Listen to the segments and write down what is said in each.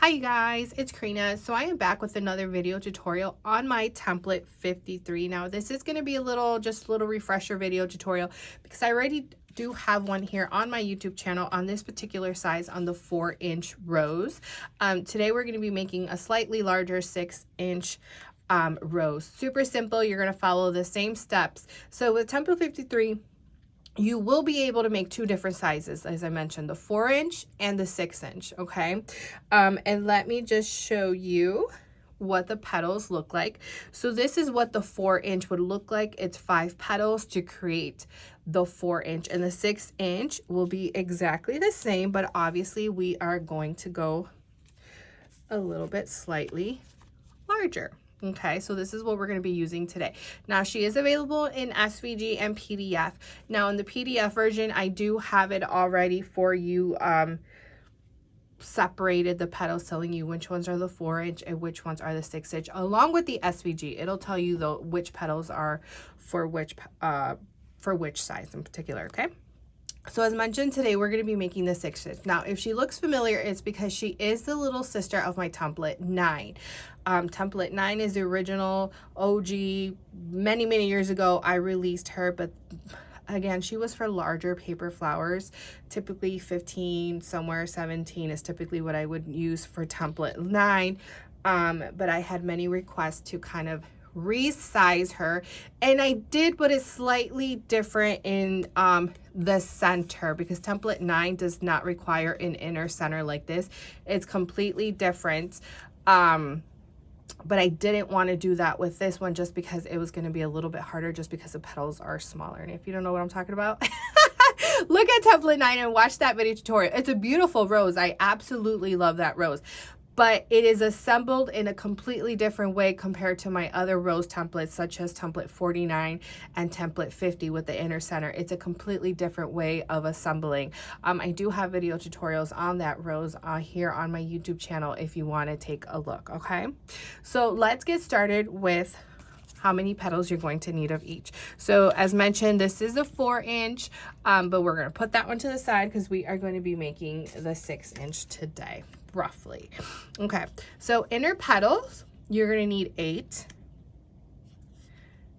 Hi you guys, it's Karina. So I am back with another video tutorial on my template 53. Now this is going to be just a little refresher video tutorial because I already do have one here on my YouTube channel on this particular size on the 4-inch rose. Today we're going to be making a slightly larger 6-inch rose. Super simple. You're going to follow the same steps. So with template 53, you will be able to make two different sizes, as I mentioned, the 4-inch and the 6-inch, okay? And let me just show you what the petals look like. So this is what the 4-inch would look like. It's 5 petals to create the 4-inch, and the 6-inch will be exactly the same, but obviously we are going to go a little bit slightly larger. Okay, so this is what we're going to be using today. Now, she is available in SVG and PDF. Now, in the PDF version, I do have it already for you, separated the petals, telling you which ones are the 4-inch and which ones are the 6-inch. Along with the SVG, it'll tell you which petals are for which size in particular, okay? So as mentioned, today we're going to be making the 6-inch. Now, if she looks familiar, it's because she is the little sister of my template 9. Template 9 is the original OG. Many years ago, I released her, but again, she was for larger paper flowers. Typically 15, somewhere 17 is typically what I would use for template 9. But I had many requests to kind of resize her, and I did, but it's slightly different in the center, because template 9 does not require an inner center like this. It's completely different. But I didn't want to do that with this one just because it was going to be a little bit harder, just because the petals are smaller. And if you don't know what I'm talking about, look at template 9 and watch that video tutorial. It's a beautiful rose. I absolutely love that rose. But it is assembled in a completely different way compared to my other rose templates, such as template 49 and template 50 with the inner center. It's a completely different way of assembling. I do have video tutorials on that rose here on my YouTube channel if you want to take a look, okay? So let's get started with how many petals you're going to need of each. So as mentioned, this is a 4-inch, but we're going to put that one to the side because we are going to be making the 6-inch today, roughly. Okay, so inner petals, you're going to need 8.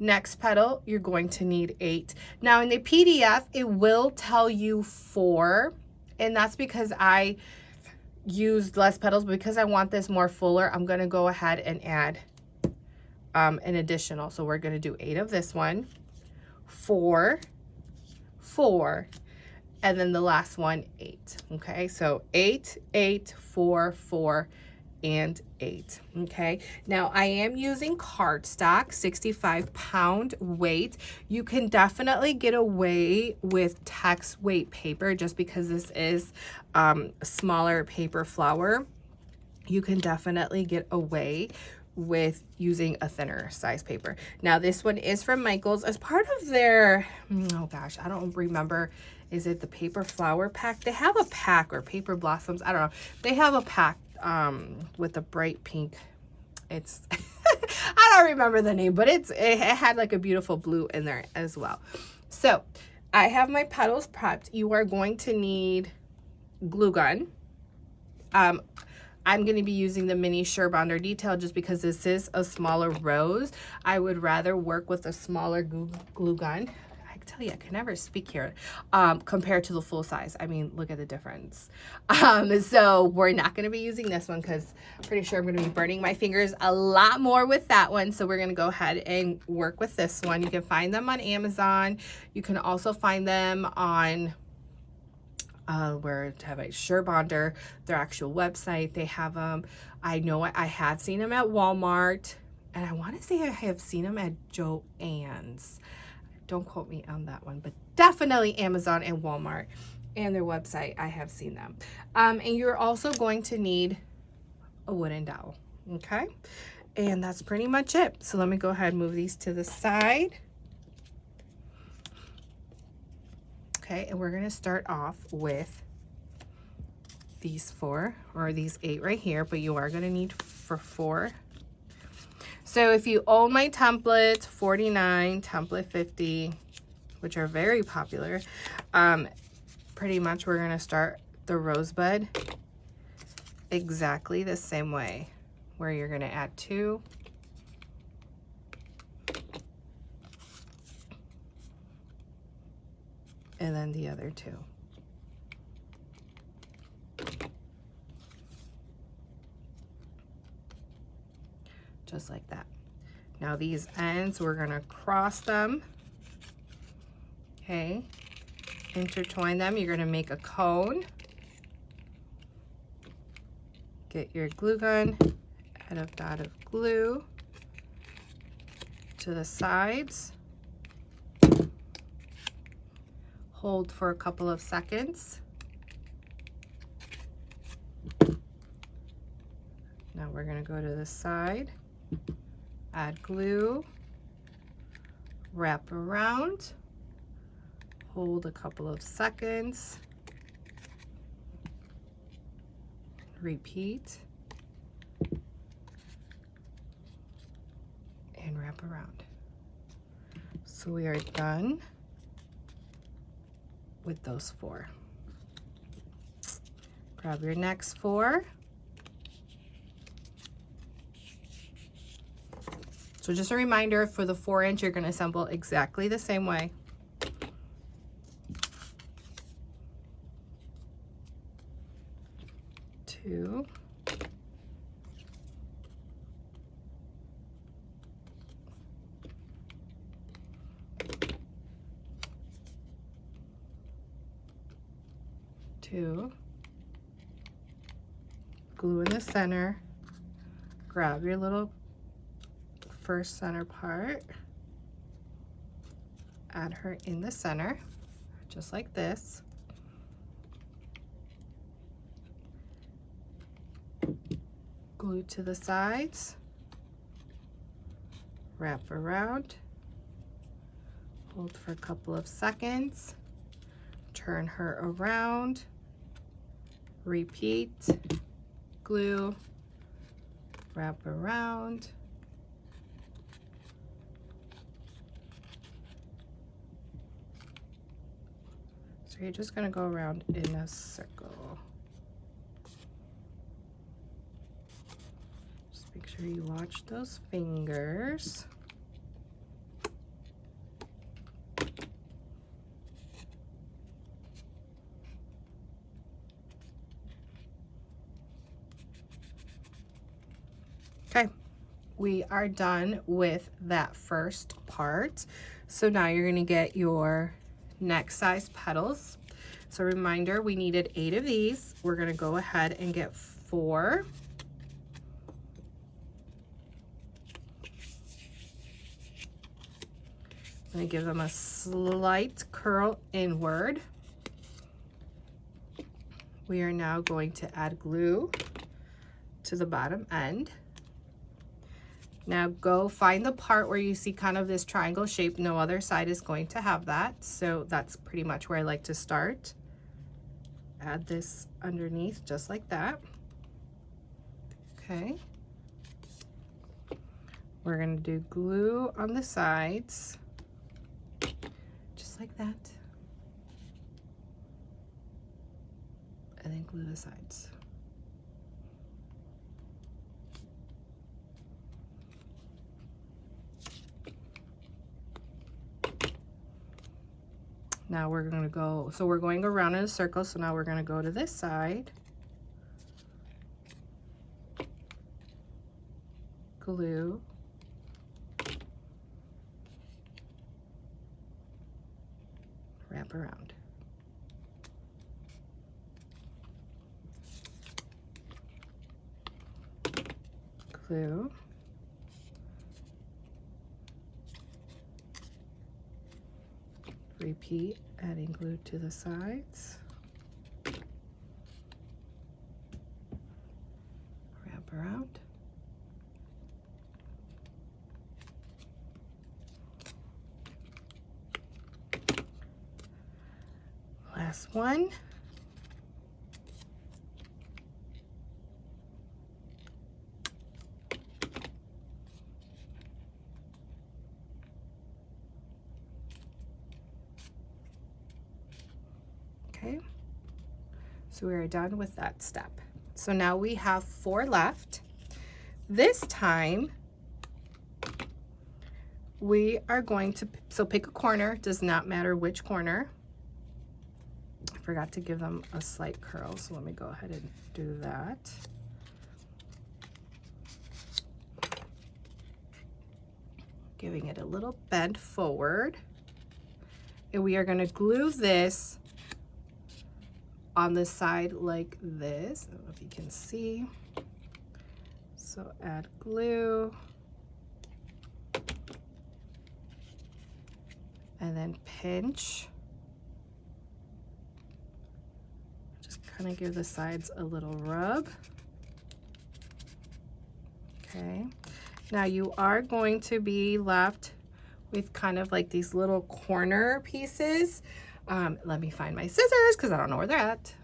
Next petal, you're going to need 8. Now in the PDF, it will tell you 4, and that's because I used less petals. Because I want this more fuller, I'm going to go ahead and add an additional. So we're going to do 8 of this one, 4, 4, and then the last one 8. Okay, so 8, 8, 4, 4, and 8. Okay, now I am using cardstock, 65-pound weight. You can definitely get away with text weight paper just because this is a smaller paper flower. You can definitely get away with using a thinner size paper. Now this one is from Michaels as part of their, oh gosh, I don't remember, is it the paper flower pack? They have a pack, or paper blossoms, I don't know. They have a pack with a bright pink, it's I don't remember the name, but it had like a beautiful blue in there as well. So I have my petals prepped. You are going to need glue gun. I'm going to be using the mini Surebonder detail just because this is a smaller rose. I would rather work with a smaller glue gun. I tell you, I can never speak here, compared to the full size. I mean, look at the difference. So we're not going to be using this one because I'm pretty sure I'm going to be burning my fingers a lot more with that one. So we're going to go ahead and work with this one. You can find them on Amazon. You can also find them on where to have a Surebonder, their actual website. They have them. I know I have seen them at Walmart, and I want to say I have seen them at Joann's. Don't quote me on that one, but definitely Amazon and Walmart and their website. I have seen them. And you're also going to need a wooden dowel. Okay, and that's pretty much it. So let me go ahead and move these to the side. Okay, and we're going to start off with these 4, or these 8 right here, but you are going to need for 4. So if you own my templates, 49, template 50, which are very popular, pretty much we're going to start the rosebud exactly the same way, where you're going to add 2. And then the other 2. Just like that. Now these ends, we're going to cross them. Okay. Intertwine them. You're going to make a cone. Get your glue gun, add a dot of glue to the sides. Hold for a couple of seconds. Now we're going to go to the side, add glue, wrap around, hold a couple of seconds, repeat, and wrap around. So we are done with those 4. Grab your next 4. So just a reminder, for the 4-inch, you're going to assemble exactly the same way. Two. Two. Glue in the center. Grab your little first center part, add her in the center, just like this. Glue to the sides, wrap around, hold for a couple of seconds, turn her around, repeat, glue, wrap around, so you're just going to go around in a circle. Just make sure you watch those fingers. Okay, we are done with that first part. So now you're going to get your next size petals. So reminder, we needed 8 of these. We're going to go ahead and get 4. I'm going to give them a slight curl inward. We are now going to add glue to the bottom end. Now go find the part where you see kind of this triangle shape. No other side is going to have that. So that's pretty much where I like to start. Add this underneath just like that. Okay. We're going to do glue on the sides, just like that. And then glue the sides. Now we're going to go, so we're going around in a circle, so now we're going to go to this side. Glue. Wrap around. Glue. Repeat, adding glue to the sides. Wrap around. Last one. Okay, so we are done with that step. So now we have 4 left. This time we are going to, so pick a corner, does not matter which corner. I forgot to give them a slight curl, so let me go ahead and do that. Giving it a little bend forward. And we are going to glue this on the side like this. I don't know if you can see. So add glue. And then pinch. Just kind of give the sides a little rub. Okay. Now you are going to be left with kind of like these little corner pieces. Let me find my scissors because I don't know where they're at.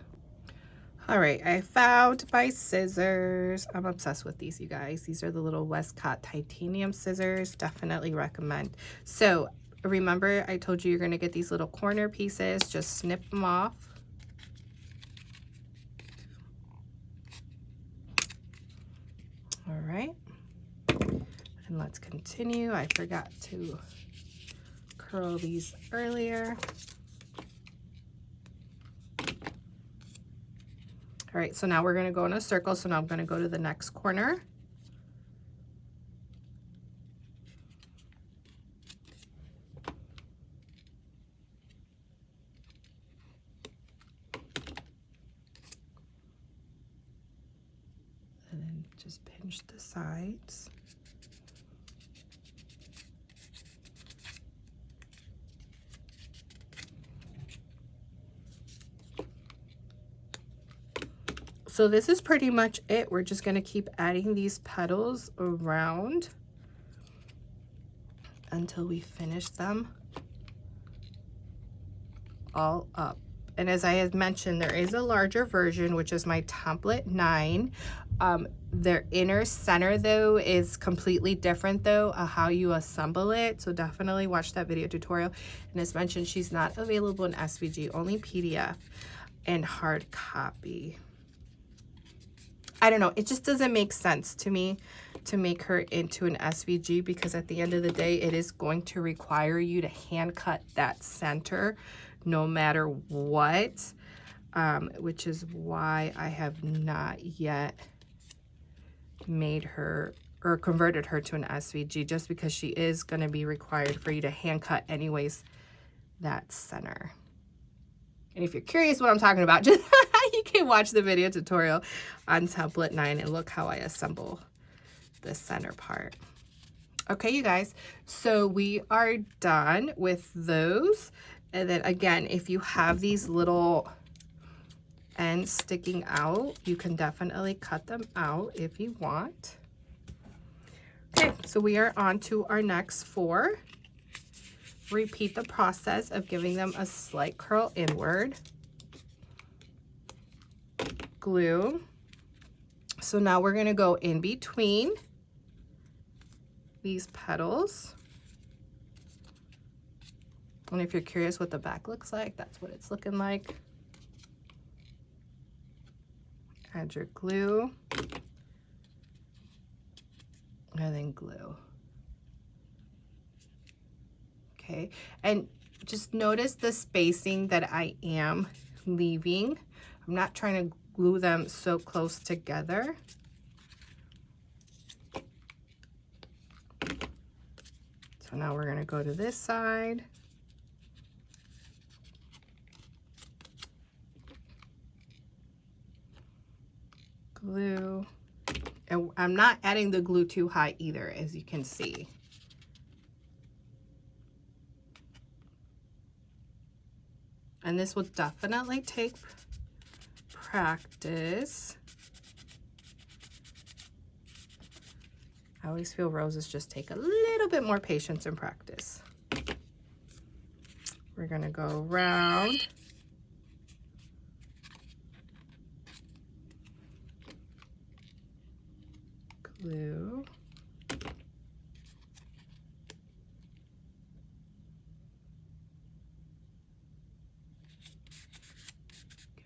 All right, I found my scissors. I'm obsessed with these, you guys. These are the little Westcott titanium scissors. Definitely recommend. So remember, I told you you're gonna get these little corner pieces. Just snip them off. All right. And let's continue. I forgot to curl these earlier. All right, so now we're gonna go in a circle. So now I'm gonna go to the next corner. And then just pinch the sides. So this is pretty much it. We're just going to keep adding these petals around until we finish them all up. And as I had mentioned, there is a larger version, which is my template 9. Their inner center though is completely different though, how you assemble it. So definitely watch that video tutorial. And as mentioned, she's not available in SVG, only PDF and hard copy. I don't know, it just doesn't make sense to me to make her into an SVG, because at the end of the day, it is going to require you to hand cut that center no matter what, which is why I have not yet made her or converted her to an SVG, just because she is going to be required for you to hand cut anyways that center. And if you're curious what I'm talking about, just you can watch the video tutorial on template 9 and look how I assemble the center part. Okay, you guys, so we are done with those. And then again, if you have these little ends sticking out, you can definitely cut them out if you want. Okay, so we are on to our next 4. Repeat the process of giving them a slight curl inward. Glue. So now we're going to go in between these petals. And if you're curious what the back looks like, that's what it's looking like. Add your glue. And then glue. Okay, and just notice the spacing that I am leaving. I'm not trying to glue them so close together. So now we're going to go to this side. Glue. And I'm not adding the glue too high either, as you can see. And this will definitely take practice. I always feel roses just take a little bit more patience and practice. We're gonna go around. Glue.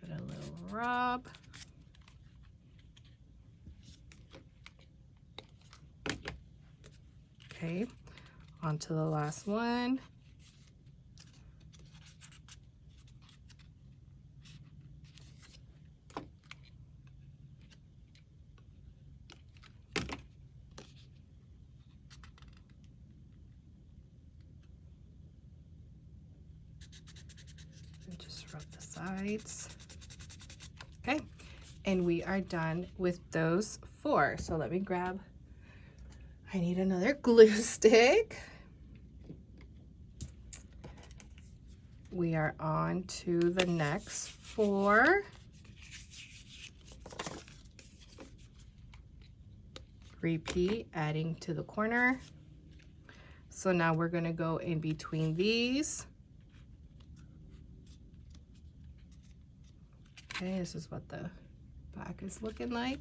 Give it a little rub. Okay, on to the last one. And just rub the sides. Okay, and we are done with those 4. So let me grab, I need another glue stick. We are on to the next 4. Repeat, adding to the corner. So now we're going to go in between these. Okay, this is what the back is looking like.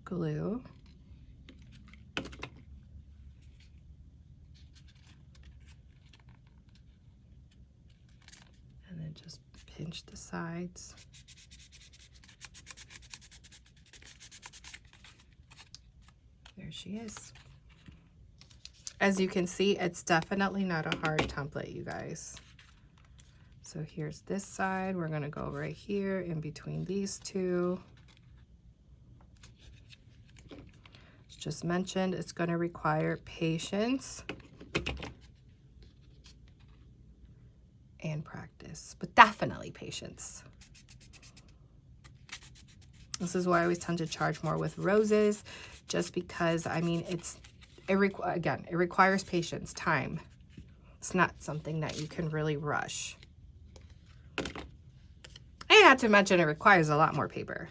Glue. And then just pinch the sides. There she is. As you can see, it's definitely not a hard template, you guys. So here's this side. We're going to go right here in between these 2. As just mentioned, it's going to require patience and practice, but definitely patience. This is why I always tend to charge more with roses, just because, I mean, it requires patience, time. It's not something that you can really rush. And not to mention, it requires a lot more paper.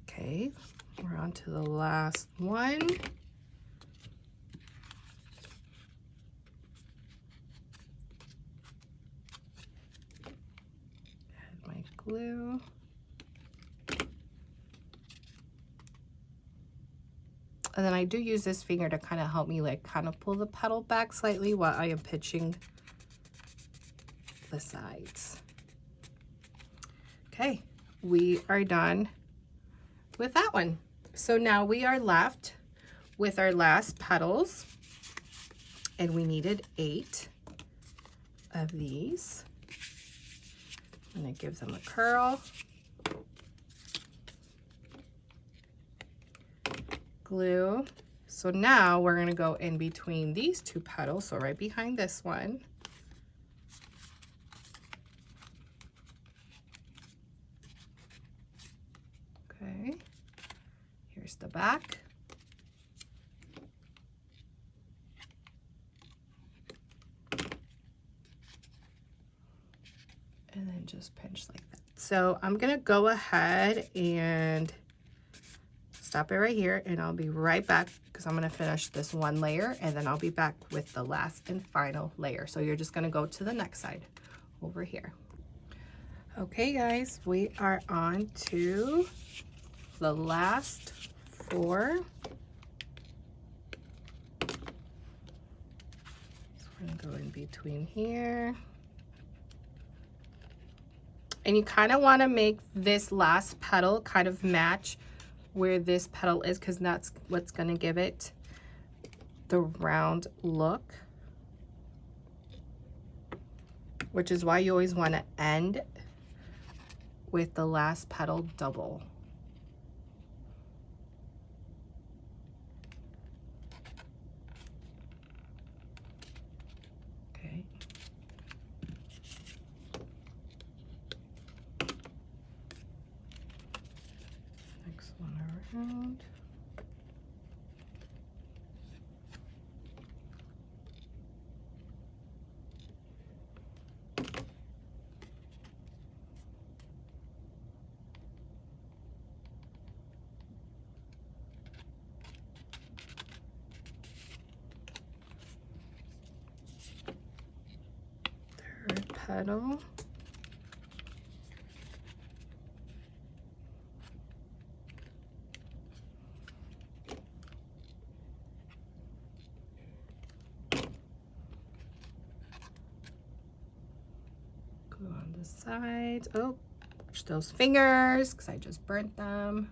Okay, we're on to the last one. Add my glue. And then I do use this finger to kind of help me like kind of pull the petal back slightly while I am pinching the sides. Okay, we are done with that one. So now we are left with our last petals, and we needed 8 of these. I'm gonna give them a curl. Glue. So now we're gonna go in between these 2 petals, so right behind this one. Okay, here's the back. And then just pinch like that. So I'm gonna go ahead and stop it right here, and I'll be right back because I'm gonna finish this one layer, and then I'll be back with the last and final layer. So you're just gonna go to the next side over here. Okay guys, we are on to the last 4. So we're gonna go in between here. And you kind of want to make this last petal kind of match where this petal is, because that's what's going to give it the round look, which is why you always want to end with the last petal double. Okay. Next one around. Third petal. Glue on the sides. Oh, watch those fingers because I just burnt them.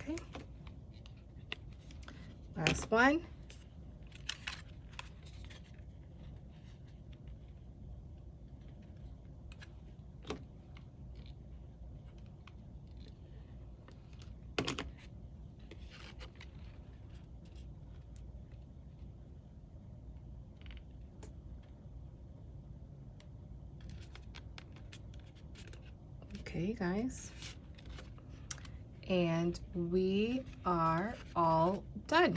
Okay. Last one. Okay, guys, and we are all done.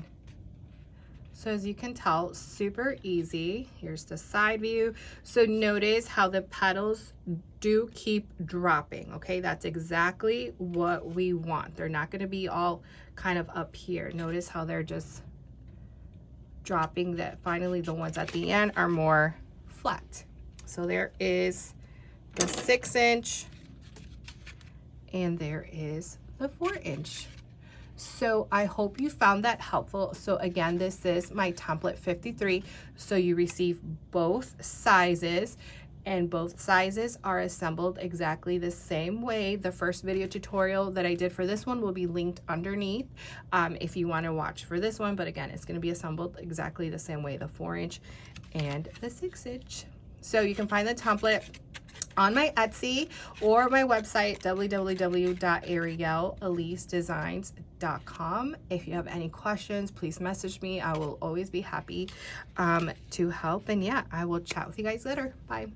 So as you can tell, super easy. Here's the side view. So notice how the petals do keep dropping, okay? That's exactly what we want. They're not gonna be all kind of up here. Notice how they're just dropping, that finally the ones at the end are more flat. So there is the 6-inch, and there is the 4-inch. So I hope you found that helpful. So again, this is my template 53. So you receive both sizes, and both sizes are assembled exactly the same way. The first video tutorial that I did for this one will be linked underneath if you want to watch for this one. But again, it's going to be assembled exactly the same way, the 4-inch and the 6-inch. So you can find the template on my Etsy or my website, www.arielleelisedesigns.com. If you have any questions, please message me. I will always be happy to help. And yeah, I will chat with you guys later. Bye.